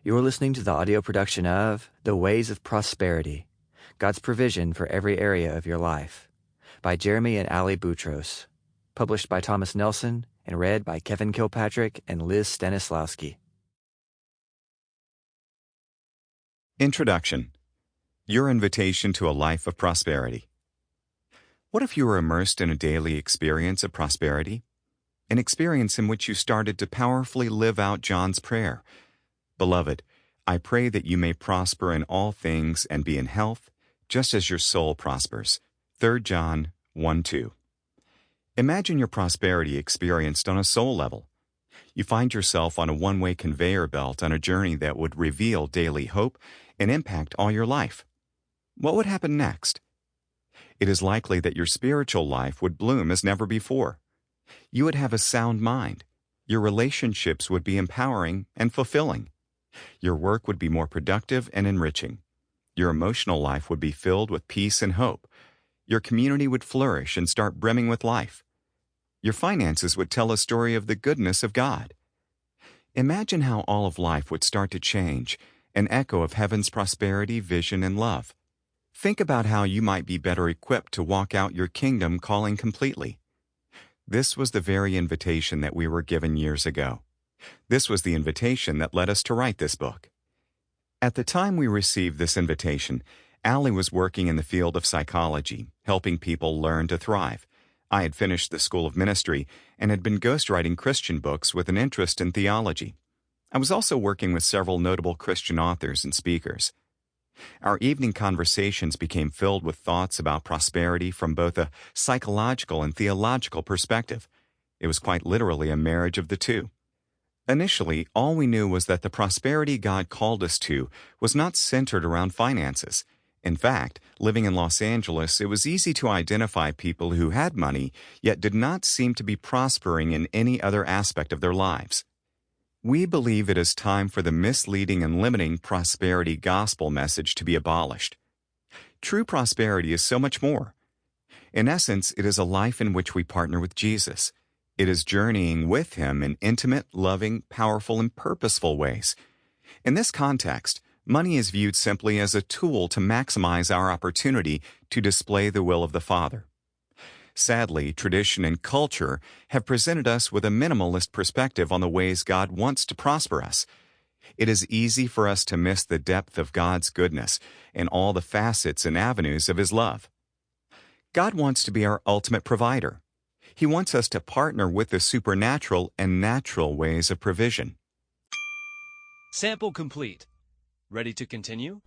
You're listening to the audio production of The Ways of Prosperity, God's Provision for Every Area of Your Life, by Jeremy and Allie Butrous, published by Thomas Nelson and read by Kevin Kilpatrick and Liz Stanislawski. Introduction. Your invitation to a life of prosperity. What if you were immersed in a daily experience of prosperity? An experience in which you started to powerfully live out John's prayer. Beloved, I pray that you may prosper in all things and be in health, just as your soul prospers. 3 John 1:2. Imagine your prosperity experienced on a soul level. You find yourself on a one-way conveyor belt on a journey that would reveal daily hope and impact all your life. What would happen next? It is likely that your spiritual life would bloom as never before. You would have a sound mind. Your relationships would be empowering and fulfilling. Your work would be more productive and enriching. Your emotional life would be filled with peace and hope. Your community would flourish and start brimming with life. Your finances would tell a story of the goodness of God. Imagine how all of life would start to change, an echo of heaven's prosperity, vision, and love. Think about how you might be better equipped to walk out your kingdom calling completely. This was the very invitation that we were given years ago. This was the invitation that led us to write this book. At the time we received this invitation, Allie was working in the field of psychology, helping people learn to thrive. I had finished the School of Ministry and had been ghostwriting Christian books with an interest in theology. I was also working with several notable Christian authors and speakers. Our evening conversations became filled with thoughts about prosperity from both a psychological and theological perspective. It was quite literally a marriage of the two. Initially, all we knew was that the prosperity God called us to was not centered around finances. In fact, living in Los Angeles, it was easy to identify people who had money, yet did not seem to be prospering in any other aspect of their lives. We believe it is time for the misleading and limiting prosperity gospel message to be abolished. True prosperity is so much more. In essence, it is a life in which we partner with Jesus. It is journeying with Him in intimate, loving, powerful, and purposeful ways. In this context, money is viewed simply as a tool to maximize our opportunity to display the will of the Father. Sadly, tradition and culture have presented us with a minimalist perspective on the ways God wants to prosper us. It is easy for us to miss the depth of God's goodness and all the facets and avenues of His love. God wants to be our ultimate provider. He wants us to partner with the supernatural and natural ways of provision. Sample complete. Ready to continue?